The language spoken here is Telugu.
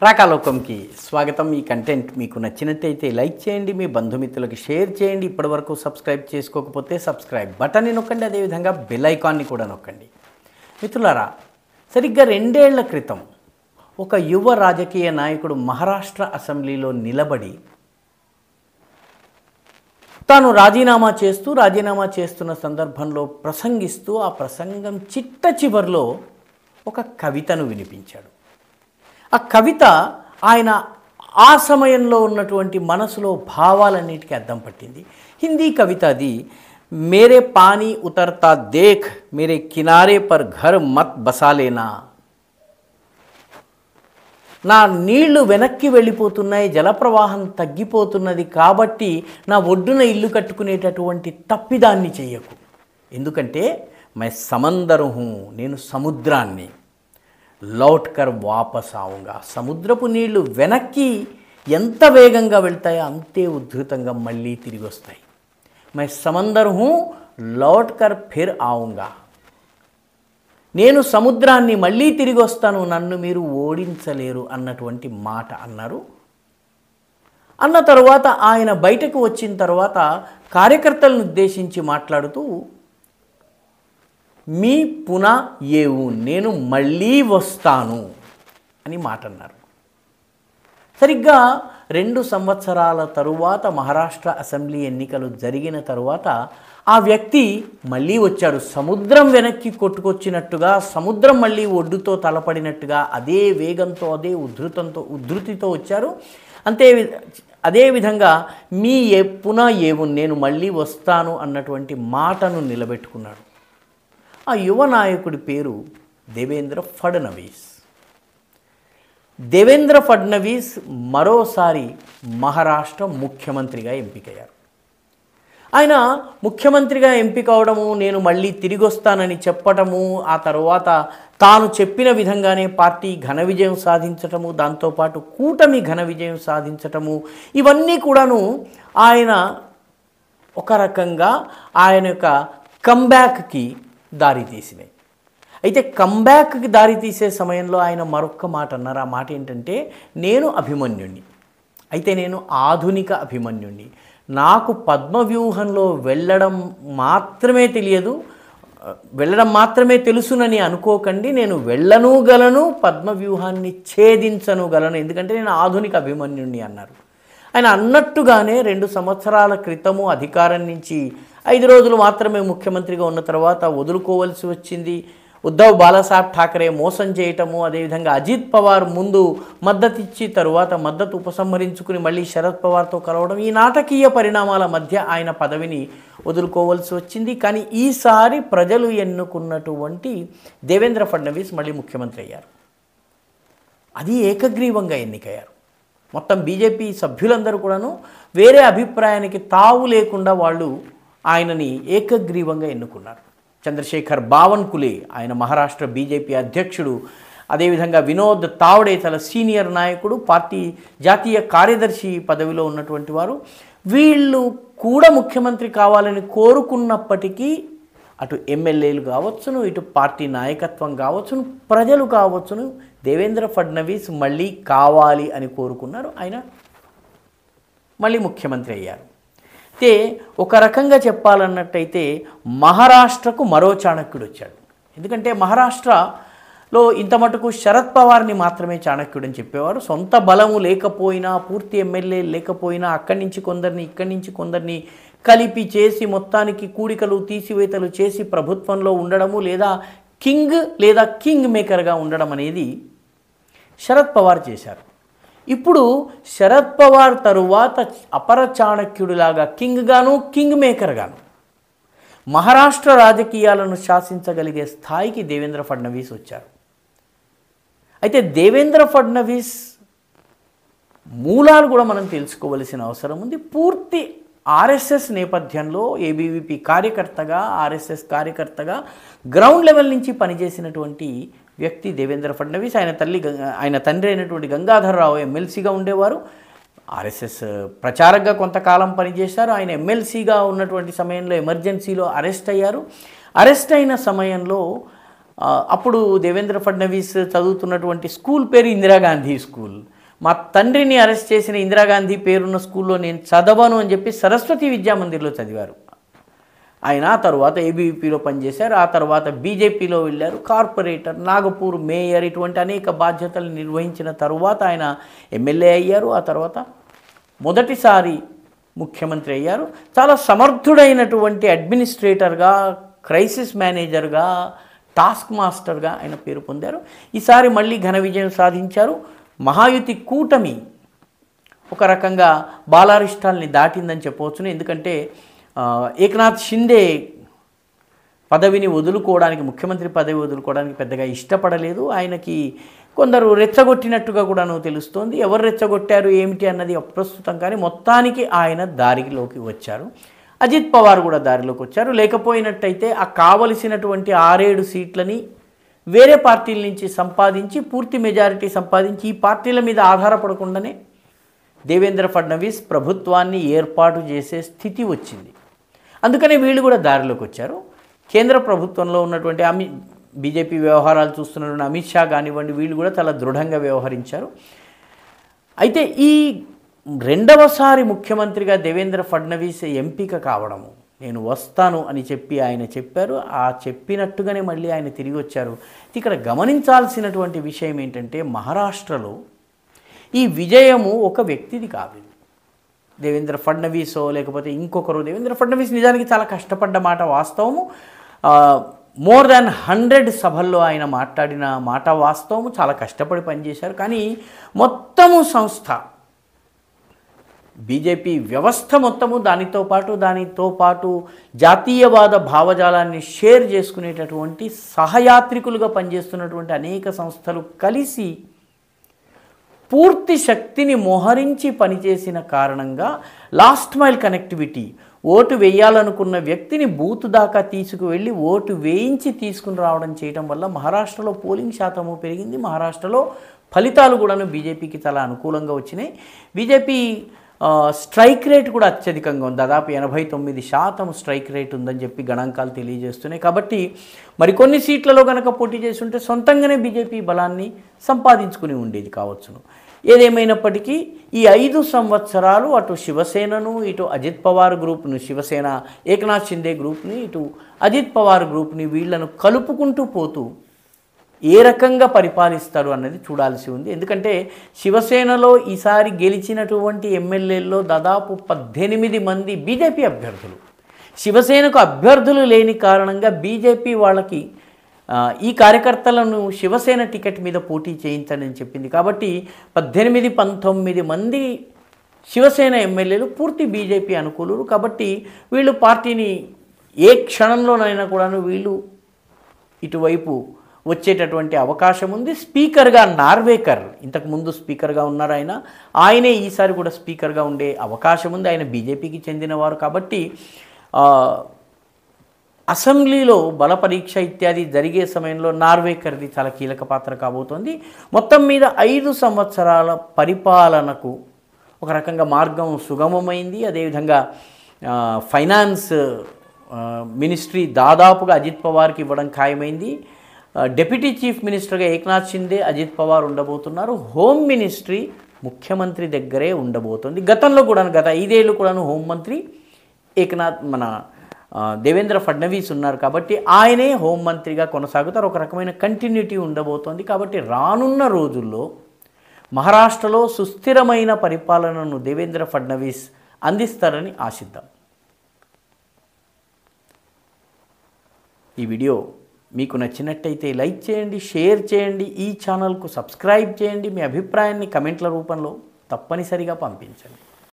రాకాలోకంకి స్వాగతం. ఈ కంటెంట్ మీకు నచ్చినట్టయితే లైక్ చేయండి, మీ బంధుమిత్రులకి షేర్ చేయండి. ఇప్పటివరకు సబ్స్క్రైబ్ చేసుకోకపోతే సబ్స్క్రైబ్ బటన్ని నొక్కండి, అదేవిధంగా బెల్ ఐకాన్ని కూడా నొక్కండి. మిత్రులారా, సరిగ్గా 2 ఏళ్ల క్రితం ఒక యువ రాజకీయ నాయకుడు మహారాష్ట్ర అసెంబ్లీలో నిలబడి తాను రాజీనామా చేస్తున్న సందర్భంలో ప్రసంగిస్తూ ఆ ప్రసంగం చిట్ట చివరిలో ఒక కవితను వినిపించాడు. ఆ కవిత ఆయన ఆ సమయంలో ఉన్నటువంటి మనసులో భావాలన్నిటికీ అద్దం పట్టింది. హిందీ కవిత అది. మేరే పానీ ఉతర్తా దేఖ్ మేరే కినారే పర్ ఘర్ మత్ బసాలేనా. నా నీళ్లు వెనక్కి వెళ్ళిపోతున్నాయి, జలప్రవాహం తగ్గిపోతున్నది, కాబట్టి నా ఒడ్డున ఇల్లు కట్టుకునేటటువంటి తప్పిదాన్ని చెయ్యకు. ఎందుకంటే మై సమందర్ హూ, నేను సముద్రాన్ని. లౌట్ కర్ వాపస్ ఆవుంగా, సముద్రపు నీళ్లు వెనక్కి ఎంత వేగంగా వెళ్తాయో అంతే ఉద్ధృతంగా మళ్ళీ తిరిగి వస్తాయి. మై సమందర్ హూ లౌట్ కర్ ఫిర్ ఆవుంగా, నేను సముద్రాన్ని మళ్ళీ తిరిగి వస్తాను, నన్ను మీరు ఓడించలేరు అన్నటువంటి మాట అన్నారు. అన్న తర్వాత ఆయన బయటకు వచ్చిన తర్వాత కార్యకర్తలను ఉద్దేశించి మాట్లాడుతూ మీ పునా ఏవు, నేను మళ్ళీ వస్తాను అని మాట అన్నారు. సరిగ్గా 2 సంవత్సరాల తరువాత మహారాష్ట్ర అసెంబ్లీ ఎన్నికలు జరిగిన తరువాత ఆ వ్యక్తి మళ్ళీ వచ్చాడు. సముద్రం వెనక్కి కొట్టుకొచ్చినట్టుగా, సముద్రం మళ్ళీ ఒడ్డుతో తలపడినట్టుగా అదే వేగంతో, అదే ఉద్ధృతితో వచ్చారు. అదేవిధంగా మీ పునా ఏవు, నేను మళ్ళీ వస్తాను అన్నటువంటి మాటను నిలబెట్టుకున్నాడు. ఆ యువ నాయకుడి పేరు దేవేంద్ర ఫడ్నవీస్. దేవేంద్ర ఫడ్నవీస్ మరోసారి మహారాష్ట్ర ముఖ్యమంత్రిగా ఎంపికయ్యారు. ఆయన ముఖ్యమంత్రిగా ఎంపిక అవడము, నేను మళ్ళీ తిరిగి వస్తానని చెప్పటము, ఆ తర్వాత తాను చెప్పిన విధంగానే పార్టీ ఘన విజయం సాధించటము, దాంతోపాటు కూటమి ఘన విజయం సాధించటము, ఇవన్నీ కూడాను ఆయన ఒక రకంగా ఆయన యొక్క కంబ్యాక్కి దారి తీసినాయి. అయితే కంబ్యాక్కి దారి తీసే సమయంలో ఆయన మరొక్క మాట అన్నారు. ఆ మాట ఏంటంటే, నేను అభిమన్యుణ్ణి, అయితే నేను ఆధునిక అభిమన్యుణ్ణి. నాకు పద్మవ్యూహంలో వెళ్ళడం మాత్రమే తెలుసునని అనుకోకండి. నేను వెళ్ళనుగలను, పద్మవ్యూహాన్ని ఛేదించనుగలను, ఎందుకంటే నేను ఆధునిక అభిమన్యుణ్ణి అన్నారు. ఆయన అన్నట్టుగానే 2 సంవత్సరాల క్రితము అధికారం నుంచి 5 రోజులు మాత్రమే ముఖ్యమంత్రిగా ఉన్న తర్వాత వదులుకోవలసి వచ్చింది. ఉద్ధవ్ బాలాసాహెబ్ ఠాకరే మోసం చేయటము, అదేవిధంగా అజిత్ పవార్ ముందు మద్దతు ఇచ్చి తరువాత మద్దతు ఉపసంహరించుకుని మళ్ళీ శరద్ పవార్తో కలవడం, ఈ నాటకీయ పరిణామాల మధ్య ఆయన పదవిని వదులుకోవలసి వచ్చింది. కానీ ఈసారి ప్రజలు ఎన్నుకున్నటువంటి దేవేంద్ర ఫడ్నవీస్ మళ్ళీ ముఖ్యమంత్రి అయ్యారు. అది ఏకగ్రీవంగా ఎన్నికయ్యారు. మొత్తం బీజేపీ సభ్యులందరూ కూడాను వేరే అభిప్రాయానికి తావు లేకుండా వాళ్ళు ఆయనని ఏకగ్రీవంగా ఎన్నుకున్నారు. చంద్రశేఖర్ బావన్కులే ఆయన మహారాష్ట్ర బీజేపీ అధ్యక్షుడు, అదేవిధంగా వినోద్ తావడే తన సీనియర్ నాయకుడు, పార్టీ జాతీయ కార్యదర్శి పదవిలో ఉన్నటువంటి వారు, వీళ్ళు కూడా ముఖ్యమంత్రి కావాలని కోరుకున్నప్పటికీ అటు ఎమ్మెల్యేలు కావచ్చును, ఇటు పార్టీ నాయకత్వం కావచ్చును, ప్రజలు కావచ్చును, దేవేంద్ర ఫడ్నవీస్ మళ్ళీ కావాలి అని కోరుకున్నారు. ఆయన మళ్ళీ ముఖ్యమంత్రి అయ్యారు. అయితే ఒక రకంగా చెప్పాలన్నట్టయితే మహారాష్ట్రకు మరో చాణక్యుడు వచ్చాడు. ఎందుకంటే మహారాష్ట్రలో ఇంత మటుకు శరద్ పవార్ని మాత్రమే చాణక్యుడని చెప్పేవారు. సొంత బలము లేకపోయినా, పూర్తి ఎమ్మెల్యే లేకపోయినా అక్కడి నుంచి కొందరిని, ఇక్కడి నుంచి కొందరిని కలిపి చేసి మొత్తానికి కూడికలు తీసివేతలు చేసి ప్రభుత్వంలో ఉండడము, లేదా కింగ్ మేకర్గా ఉండడం అనేది శరద్ పవార్ చేశారు. ఇప్పుడు శరద్ పవార్ తరువాత అపర చాణక్యుడిలాగా కింగ్ మేకర్గాను మహారాష్ట్ర రాజకీయాలను శాసించగలిగే స్థాయికి దేవేంద్ర ఫడ్నవీస్ వచ్చారు. అయితే దేవేంద్ర ఫడ్నవీస్ మూలాలు కూడా మనం తెలుసుకోవలసిన అవసరం ఉంది. పూర్తి ఆర్ఎస్ఎస్ నేపథ్యంలో ఏబీవీపీ కార్యకర్తగా, ఆర్ఎస్ఎస్ కార్యకర్తగా గ్రౌండ్ లెవెల్ నుంచి పనిచేసినటువంటి వ్యక్తి దేవేంద్ర ఫడ్నవీస్. ఆయన తండ్రి అయినటువంటి గంగాధర్రావు ఎమ్మెల్సీగా ఉండేవారు. ఆర్ఎస్ఎస్ ప్రచారకగా కొంతకాలం పనిచేశారు. ఆయన ఎమ్మెల్సీగా ఉన్నటువంటి సమయంలో ఎమర్జెన్సీలో అరెస్ట్ అయ్యారు. అరెస్ట్ అయిన సమయంలో అప్పుడు దేవేంద్ర ఫడ్నవీస్ చదువుతున్నటువంటి స్కూల్ పేరు ఇందిరాగాంధీ స్కూల్. మా తండ్రిని అరెస్ట్ చేసిన ఇందిరాగాంధీ పేరున్న స్కూల్లో నేను చదవను అని చెప్పి సరస్వతి విద్యామందిర్లో చదివారు ఆయన. ఆ తర్వాత ఏబీవీపీలో పనిచేశారు. ఆ తర్వాత బీజేపీలో వెళ్ళారు. కార్పొరేటర్, నాగపూర్ మేయర్, ఇటువంటి అనేక బాధ్యతలు నిర్వహించిన తరువాత ఆయన ఎమ్మెల్యే అయ్యారు. ఆ తర్వాత మొదటిసారి ముఖ్యమంత్రి అయ్యారు. చాలా సమర్థుడైనటువంటి అడ్మినిస్ట్రేటర్గా, క్రైసిస్ మేనేజర్గా, టాస్క్ మాస్టర్గా ఆయన పేరు పొందారు. ఈసారి మళ్ళీ ఘన విజయం సాధించారు. మహాయుతి కూటమి ఒక రకంగా బాలారిష్టాల్ని దాటిందని చెప్పవచ్చును. ఎందుకంటే ఏకనాథ్ షిండే పదవిని వదులుకోవడానికి, ముఖ్యమంత్రి పదవి వదులుకోవడానికి పెద్దగా ఇష్టపడలేదు. ఆయనకి కొందరు రెచ్చగొట్టినట్టుగా కూడాను తెలుస్తోంది. ఎవరు రెచ్చగొట్టారు ఏమిటి అన్నది అప్రస్తుతం, కానీ మొత్తానికి ఆయన దారిలోకి వచ్చారు. అజిత్ పవార్ కూడా దారిలోకి వచ్చారు. లేకపోయినట్టయితే ఆ కావలసినటువంటి 6-7 సీట్లని వేరే పార్టీల నుంచి సంపాదించి, పూర్తి మెజారిటీ సంపాదించి, ఈ పార్టీల మీద ఆధారపడకుండానే దేవేంద్ర ఫడ్నవీస్ ప్రభుత్వాన్ని ఏర్పాటు చేసే స్థితి వచ్చింది. అందుకనే వీళ్ళు కూడా దారిలోకి వచ్చారు. కేంద్ర ప్రభుత్వంలో ఉన్నటువంటి బీజేపీ వ్యవహారాలు చూస్తున్నటువంటి అమిత్ షా కానివ్వండి, వీళ్ళు కూడా చాలా దృఢంగా వ్యవహరించారు. అయితే ఈ రెండవసారి ముఖ్యమంత్రిగా దేవేంద్ర ఫడ్నవీస్ ఎంపిక కావడము, నేను వస్తాను అని చెప్పి ఆయన చెప్పారు. ఆ చెప్పినట్టుగానే మళ్ళీ ఆయన తిరిగి వచ్చారు. ఇక్కడ గమనించాల్సినటువంటి విషయం ఏంటంటే, మహారాష్ట్రలో ఈ విజయము ఒక వ్యక్తిది కాదు. దేవేంద్ర ఫడ్నవీసో లేకపోతే ఇంకొకరు. దేవేంద్ర ఫడ్నవీస్ నిజానికి చాలా కష్టపడ్డ మాట వాస్తవము. మోర్ దాన్ 100 సభల్లో ఆయన మాట్లాడిన మాట వాస్తవము. చాలా కష్టపడి పనిచేశారు. కానీ మొత్తము సంస్థ, బీజేపీ వ్యవస్థ మొత్తము, దానితో పాటు జాతీయవాద భావజాలాన్ని షేర్ చేసుకునేటటువంటి సహయాత్రికులుగా పనిచేస్తున్నటువంటి అనేక సంస్థలు కలిసి పూర్తి శక్తిని మోహరించి పనిచేసిన కారణంగా లాస్ట్ మైల్ కనెక్టివిటీ, ఓటు వేయాలనుకున్న వ్యక్తిని బూత్ దాకా తీసుకువెళ్ళి ఓటు వేయించి తీసుకుని రావడం చేయడం వల్ల మహారాష్ట్రలో పోలింగ్ శాతము పెరిగింది. మహారాష్ట్రలో ఫలితాలు కూడాను బీజేపీకి చాలా అనుకూలంగా వచ్చినాయి. బీజేపీ స్ట్రైక్ రేట్ కూడా అత్యధికంగా ఉంది. దాదాపు 89% స్ట్రైక్ రేట్ ఉందని చెప్పి గణాంకాలు తెలియజేస్తున్నాయి. కాబట్టి మరికొన్ని సీట్లలో కనుక పోటీ చేసి ఉంటే సొంతంగానే బీజేపీ బలాన్ని సంపాదించుకుని ఉండేది కావచ్చును. ఏదేమైనప్పటికీ ఈ 5 సంవత్సరాలు అటు శివసేనను, ఇటు అజిత్ పవార్ గ్రూప్ను, శివసేన ఏకనాథ్ షిండే గ్రూప్ని, ఇటు అజిత్ పవార్ గ్రూప్ని, వీళ్లను కలుపుకుంటూ పోతూ ఏ రకంగా పరిపాలిస్తారు అన్నది చూడాల్సి ఉంది. ఎందుకంటే శివసేనలో ఈసారి గెలిచినటువంటి ఎమ్మెల్యేల్లో దాదాపు 18 మంది బీజేపీ అభ్యర్థులు. శివసేనకు అభ్యర్థులు లేని కారణంగా బీజేపీ వాళ్ళకి ఈ కార్యకర్తలను శివసేన టికెట్ మీద పోటీ చేయించాలని చెప్పింది. కాబట్టి 18-19 మంది శివసేన ఎమ్మెల్యేలు పూర్తి బీజేపీ అనుకూలురు. కాబట్టి వీళ్ళు పార్టీని ఏ క్షణంలోనైనా కూడాను వీళ్ళు ఇటువైపు వచ్చేటటువంటి అవకాశం ఉంది. స్పీకర్గా నార్వేకర్, ఇంతకుముందు స్పీకర్గా ఉన్నారు ఆయనే ఈసారి కూడా స్పీకర్గా ఉండే అవకాశం ఉంది. ఆయన బీజేపీకి చెందినవారు. కాబట్టి అసెంబ్లీలో బల పరీక్ష ఇత్యాది జరిగే సమయంలో నార్వేకర్ది చాలా కీలక పాత్ర కాబోతోంది. మొత్తం మీద 5 సంవత్సరాల పరిపాలనకు ఒక రకంగా మార్గం సుగమమైంది. అదేవిధంగా ఫైనాన్స్ మినిస్ట్రీ దాదాపుగా అజిత్ పవార్కి ఇవ్వడం ఖాయమైంది. డిప్యూటీ చీఫ్ మినిస్టర్గా ఏకనాథ్ షిండే, అజిత్ పవార్ ఉండబోతున్నారు. హోమ్ మినిస్ట్రీ ముఖ్యమంత్రి దగ్గరే ఉండబోతుంది. గతంలో కూడా గత 5 ఏళ్ళు కూడాను హోంమంత్రి దేవేంద్ర ఫడ్నవీస్ ఉన్నారు. కాబట్టి ఆయనే హోంమంత్రిగా కొనసాగుతారు. ఒక రకమైన కంటిన్యూటీ ఉండబోతోంది. కాబట్టి రానున్న రోజుల్లో మహారాష్ట్రలో సుస్థిరమైన పరిపాలనను దేవేంద్ర ఫడ్నవీస్ అందిస్తారని ఆశిద్దాం. ఈ వీడియో మీకు నచ్చినట్టయితే లైక్ చేయండి, షేర్ చేయండి, ఈ ఛానల్కు సబ్స్క్రైబ్ చేయండి. మీ అభిప్రాయాన్ని కమెంట్ల రూపంలో తప్పనిసరిగా పంపించండి.